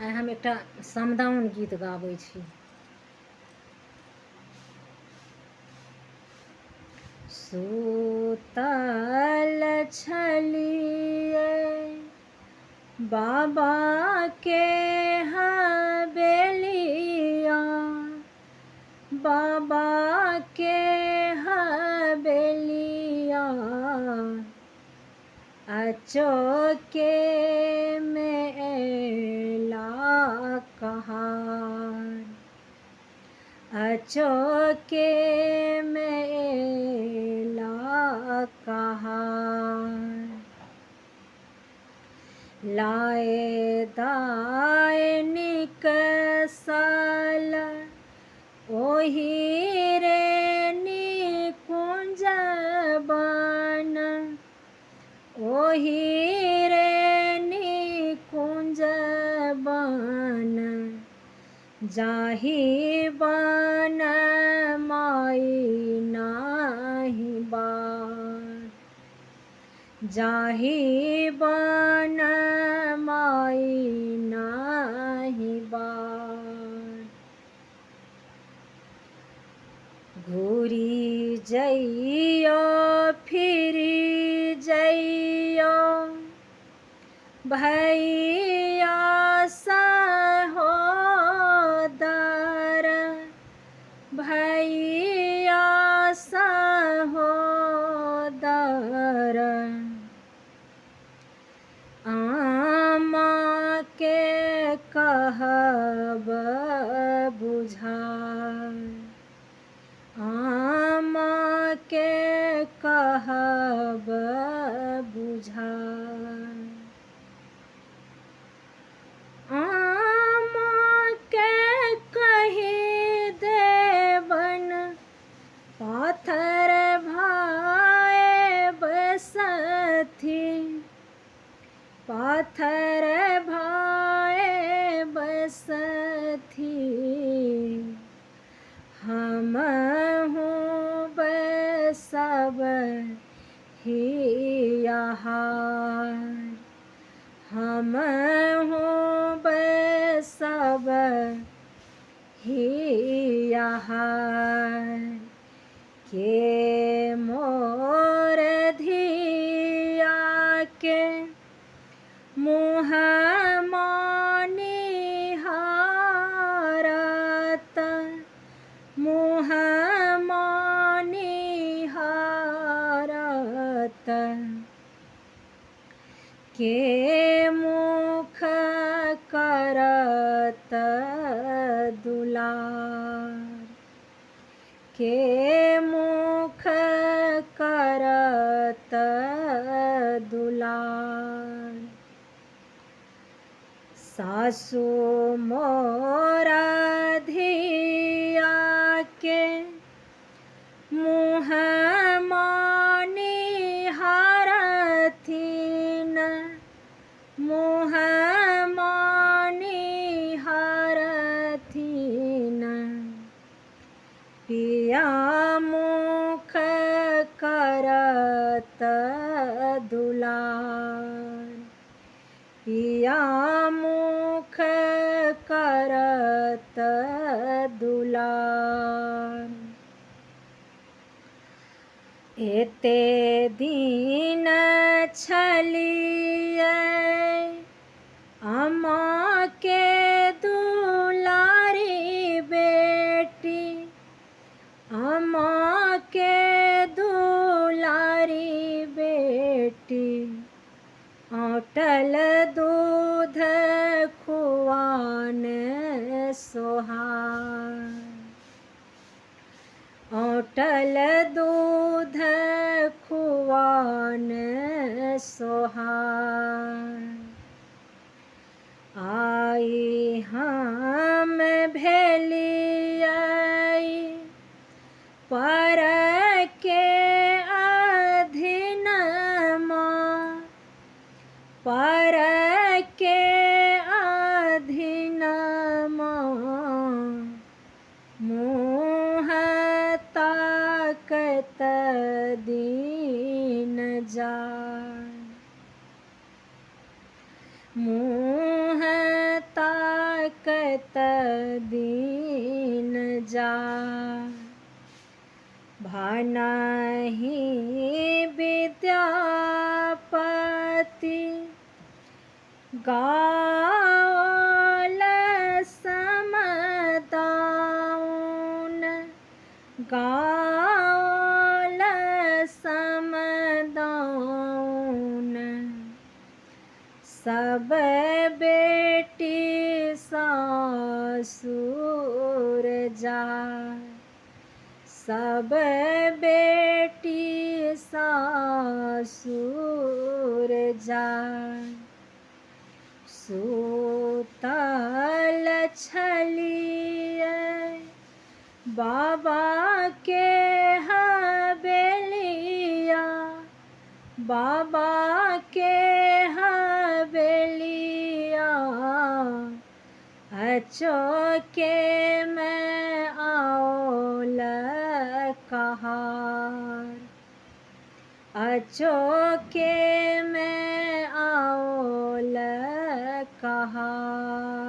आइ हम एकटा समदाउन गीत गाबै छी। सुतल छलियै बाबा के हवेलिया, बाबा के हवेलिया, अचोके में एला कहार, अचोके में एला कहार। लाए दाए निकसल ओही रे निकुंज बन, ओही रे निकुंज बन, जाहि बन माई नाही बार, जाहि बन माई नाही बार। घूरी जइयो फिरी जइयो भैया सहोदर, भैया सहोदर, आमा के कहब बुझार, आमा के कहब बुझार। आमा के कहि देबन पाथर भाए बसथि, पाथर भाए बसथि, हमहु बसब हियाहार, हमहु बसब हियाहार। के मोर धिया के मुँह मानिहारत, मुँह मानिहारत, के मुख करत दुलार, के मुख करत दुलार। सासु मोरा धिया के मुँह मानिहारथिन, मुँह मानिहारथिन, पिया मुख करत दुलार, पिया मुख करत दुलार। एते दिन छलियै अम्मा के दुलारी बेटी, अम्मा के दुलारी बेटी, औटल दूध खुआन सोहार, औटल दूध खुआन सोहार। आई हम भेलियै पर के अधीनमा, पर के अधीनमा, मुँह ताकत दीन जाय, मुँह ता दीन जाय। भानाहि विद्यापति गाओल समदाउन। गाओल समदाउन। सब बेटी सासुर जाय। सब बेटी सासुर जाय। सूतल छलियै बाबा के हवेलिया। बाबा के हवेलिया। अचोके में आओल कहार। अचोके में आओल कहार।